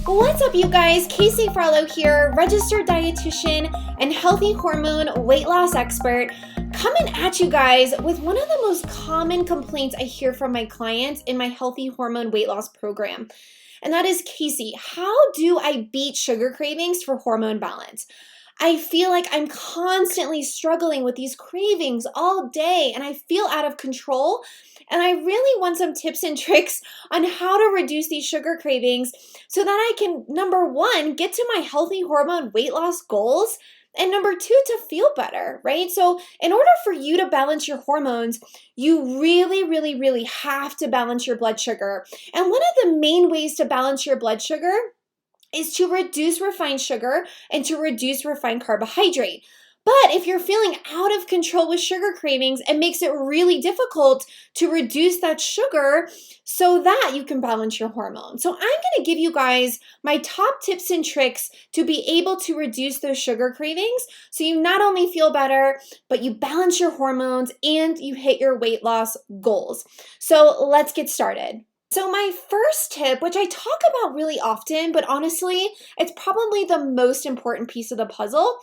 What's up, you guys? Casey Farlow here, registered dietitian and healthy hormone weight loss expert, coming at you guys with one of the most common complaints I hear from my clients in my healthy hormone weight loss program. And that is, Casey, how do I beat sugar cravings for hormone balance? I feel like I'm constantly struggling with these cravings all day and I feel out of control. And I really want some tips and tricks on how to reduce these sugar cravings so that I can, number one, get to my healthy hormone weight loss goals, and number two, to feel better, right? So in order for you to balance your hormones, you really have to balance your blood sugar. And one of the main ways to balance your blood sugar is to reduce refined sugar and to reduce refined carbohydrate. But if you're feeling out of control with sugar cravings, it makes it really difficult to reduce that sugar so that you can balance your hormones. So I'm going to give you guys my top tips and tricks to be able to reduce those sugar cravings so you not only feel better, but you balance your hormones and you hit your weight loss goals. So let's get started. So my first tip, which I talk about really often, but honestly, it's probably the most important piece of the puzzle.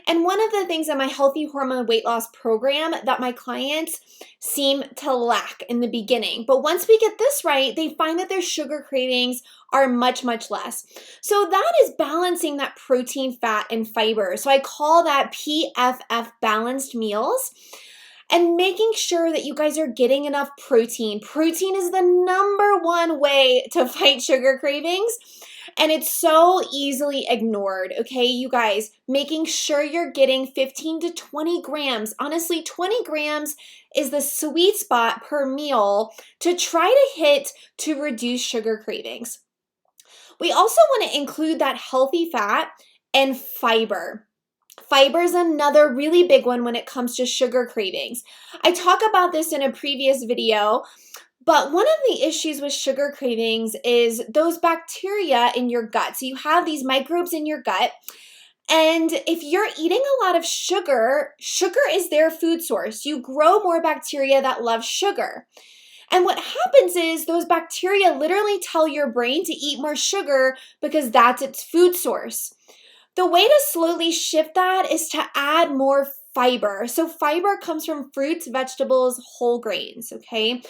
And one of the things in my healthy hormone weight loss program that my clients seem to lack in the beginning. But once we get this right, they find that their sugar cravings are much less. So that is balancing that protein, fat, and fiber. So I call that PFF balanced meals. And making sure that you guys are getting enough protein. Protein is the number one way to fight sugar cravings, and it's so easily ignored, okay? You guys, making sure you're getting 15 to 20 grams. Honestly, 20 grams is the sweet spot per meal to try to hit to reduce sugar cravings. We also want to include that healthy fat and fiber. Fiber is another really big one when it comes to sugar cravings. I talk about this in a previous video, but one of the issues with sugar cravings is those bacteria in your gut. So you have these microbes in your gut, and if you're eating a lot of sugar, sugar is their food source. You grow more bacteria that love sugar. And what happens is those bacteria literally tell your brain to eat more sugar because that's its food source. The way to slowly shift that is to add more fiber. So fiber comes from fruits, vegetables, whole grains, okay?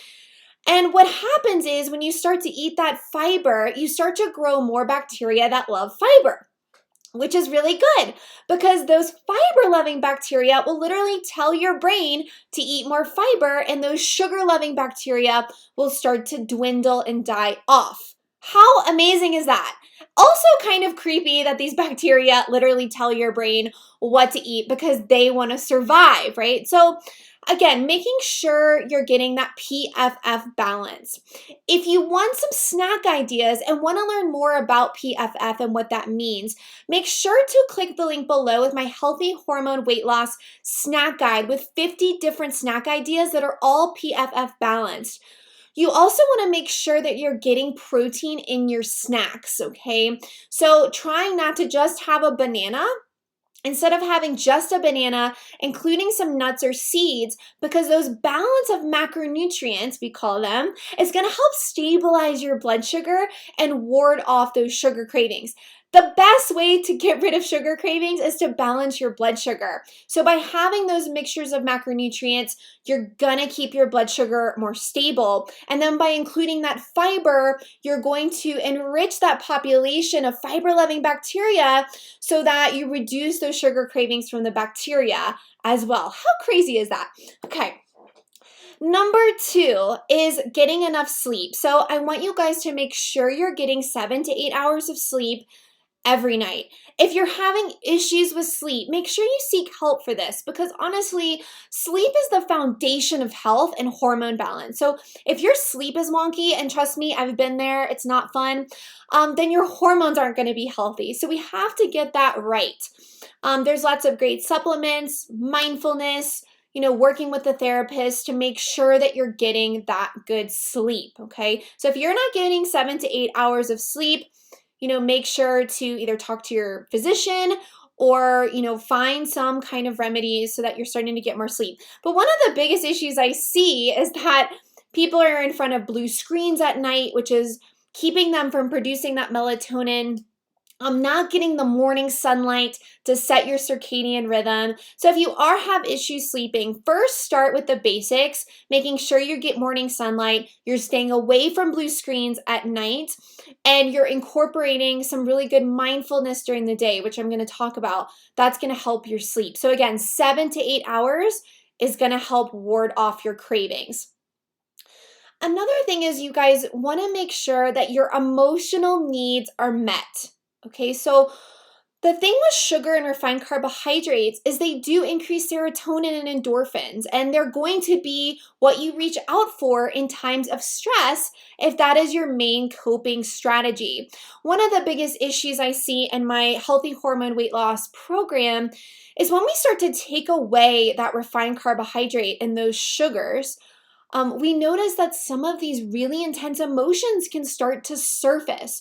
And what happens is when you start to eat that fiber, you start to grow more bacteria that love fiber, which is really good because those fiber-loving bacteria will literally tell your brain to eat more fiber, and those sugar-loving bacteria will start to dwindle and die off. How amazing is that? Also kind of creepy that these bacteria literally tell your brain what to eat because they want to survive, right? So again, making sure you're getting that PFF balance. If you want some snack ideas and want to learn more about PFF and what that means, make sure to click the link below with my healthy hormone weight loss snack guide with 50 different snack ideas that are all PFF balanced. You also want to make sure that you're getting protein in your snacks, okay? So trying not to just have a banana. Instead of having just a banana, including some nuts or seeds, because those balance of macronutrients, we call them, is going to help stabilize your blood sugar and ward off those sugar cravings. The best way to get rid of sugar cravings is to balance your blood sugar. So by having those mixtures of macronutrients, you're going to keep your blood sugar more stable. And then by including that fiber, you're going to enrich that population of fiber-loving bacteria so that you reduce those sugar cravings from the bacteria as well. How crazy is that? Okay. Number two is getting enough sleep. So I want you guys to make sure you're getting 7 to 8 hours of sleep every night. If you're having issues with sleep, make sure you seek help for this because honestly, sleep is the foundation of health and hormone balance. So if your sleep is wonky, and trust me, I've been there, it's not fun, then your hormones aren't going to be healthy. So we have to get that right. There's lots of great supplements, mindfulness, working with the therapist to make sure that you're getting that good sleep, okay? So if you're not getting 7 to 8 hours of sleep, make sure to either talk to your physician or, find some kind of remedies so that you're starting to get more sleep. But one of the biggest issues I see is that people are in front of blue screens at night, which is keeping them from producing that melatonin, not getting the morning sunlight to set your circadian rhythm. So if you have issues sleeping, first start with the basics, making sure you get morning sunlight, you're staying away from blue screens at night, and you're incorporating some really good mindfulness during the day, which I'm going to talk about. That's going to help your sleep. So again, 7 to 8 hours is going to help ward off your cravings. Another thing is you guys want to make sure that your emotional needs are met. Okay, so the thing with sugar and refined carbohydrates is they do increase serotonin and endorphins, and they're going to be what you reach out for in times of stress if that is your main coping strategy. One of the biggest issues I see in my healthy hormone weight loss program is when we start to take away that refined carbohydrate and those sugars, we notice that some of these really intense emotions can start to surface.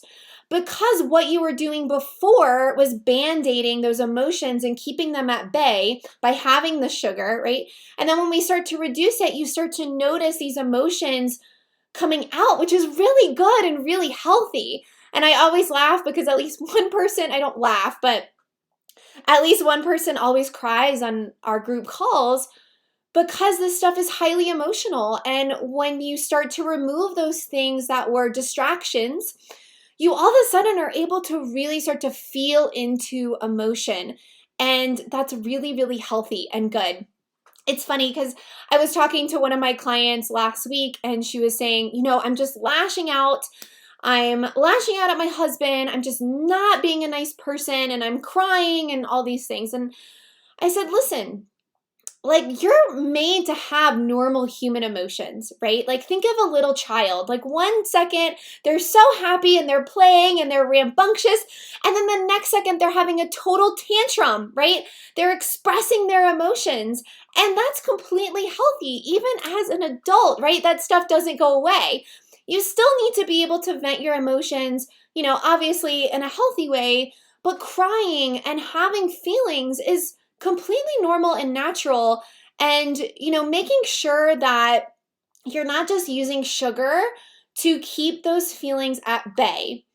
Because what you were doing before was band-aiding those emotions and keeping them at bay by having the sugar, right? And then when we start to reduce it, you start to notice these emotions coming out, which is really good and really healthy. And I always laugh because at least one person, I don't laugh, but at least one person always cries on our group calls because this stuff is highly emotional. And when you start to remove those things that were distractions, you all of a sudden are able to really start to feel into emotion. And that's really, really healthy and good. It's funny because I was talking to one of my clients last week and she was saying, I'm just lashing out. I'm lashing out at my husband. I'm just not being a nice person and I'm crying and all these things. And I said, listen, like you're made to have normal human emotions, right? Like think of a little child, like 1 second they're so happy and they're playing and they're rambunctious. And then the next second they're having a total tantrum, right? They're expressing their emotions and that's completely healthy. Even as an adult, right? That stuff doesn't go away. You still need to be able to vent your emotions, obviously in a healthy way, but crying and having feelings is completely normal and natural. And, making sure that you're not just using sugar to keep those feelings at bay.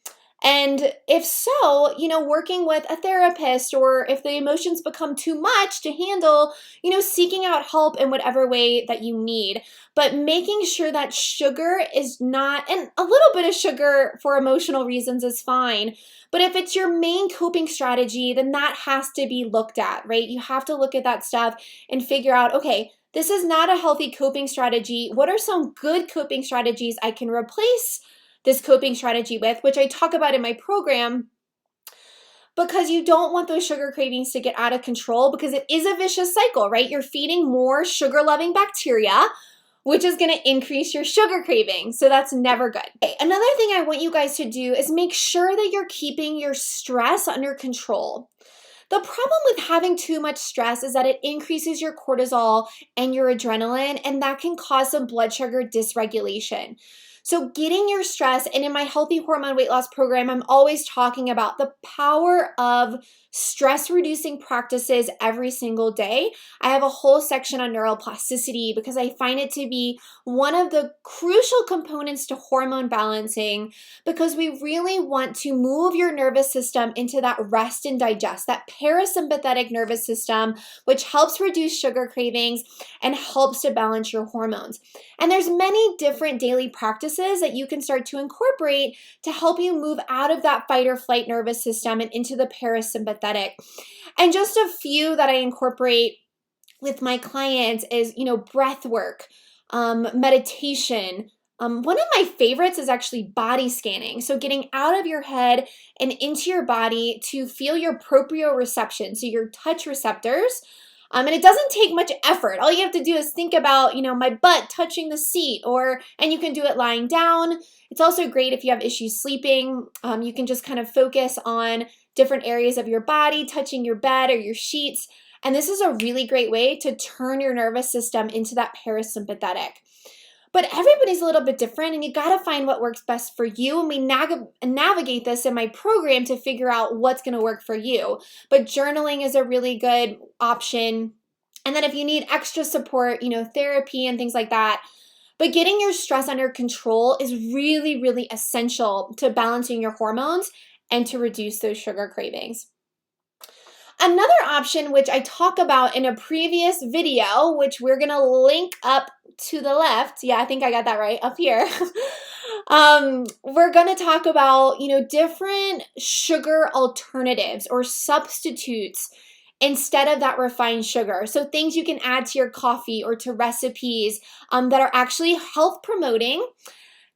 And if so, working with a therapist, or if the emotions become too much to handle, seeking out help in whatever way that you need. But making sure that sugar is not, and a little bit of sugar for emotional reasons is fine. But if it's your main coping strategy, then that has to be looked at, right? You have to look at that stuff and figure out, okay, this is not a healthy coping strategy. What are some good coping strategies I can replace this coping strategy with, which I talk about in my program, because you don't want those sugar cravings to get out of control because it is a vicious cycle, right? You're feeding more sugar-loving bacteria, which is going to increase your sugar cravings. So that's never good. Okay, another thing I want you guys to do is make sure that you're keeping your stress under control. The problem with having too much stress is that it increases your cortisol and your adrenaline, and that can cause some blood sugar dysregulation. So getting your stress, and in my healthy hormone weight loss program, I'm always talking about the power of stress reducing practices every single day. I have a whole section on neuroplasticity because I find it to be one of the crucial components to hormone balancing, because we really want to move your nervous system into that rest and digest, that parasympathetic nervous system, which helps reduce sugar cravings and helps to balance your hormones. And there's many different daily practices that you can start to incorporate to help you move out of that fight or flight nervous system and into the parasympathetic. And just a few that I incorporate with my clients is, breath work, meditation. One of my favorites is actually body scanning. So getting out of your head and into your body to feel your proprioception, so your touch receptors. And it doesn't take much effort. All you have to do is think about, my butt touching the seat, and you can do it lying down. It's also great if you have issues sleeping. You can just kind of focus on different areas of your body, touching your bed or your sheets. And this is a really great way to turn your nervous system into that parasympathetic. But everybody's a little bit different, and you got to find what works best for you. And we navigate this in my program to figure out what's going to work for you. But journaling is a really good option. And then if you need extra support, therapy and things like that, But getting your stress under control is really, really essential to balancing your hormones and to reduce those sugar cravings. Another option, which I talk about in a previous video, which we're gonna link up to the left. Yeah, I think I got that right, up here. We're gonna talk about, different sugar alternatives or substitutes instead of that refined sugar. So things you can add to your coffee or to recipes that are actually health promoting.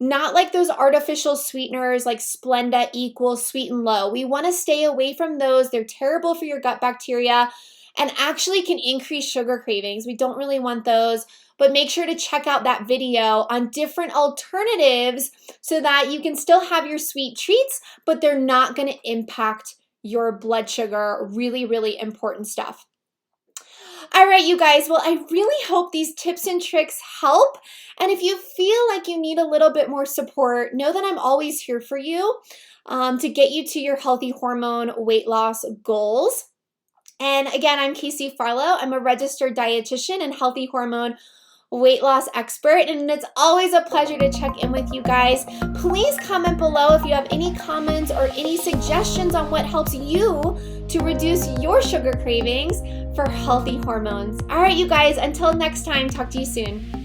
Not like those artificial sweeteners like Splenda equals sweet and low. We want to stay away from those. They're terrible for your gut bacteria and actually can increase sugar cravings. We don't really want those, but make sure to check out that video on different alternatives so that you can still have your sweet treats, but they're not going to impact your blood sugar. Really, really important stuff. All right, you guys, well, I really hope these tips and tricks help. And if you feel like you need a little bit more support, know that I'm always here for you to get you to your healthy hormone weight loss goals. And again, I'm Casey Farlow. I'm a registered dietitian and healthy hormone weight loss expert, and it's always a pleasure to check in with you guys. Please comment below if you have any comments or any suggestions on what helps you to reduce your sugar cravings for healthy hormones. All right, you guys, until next time, talk to you soon.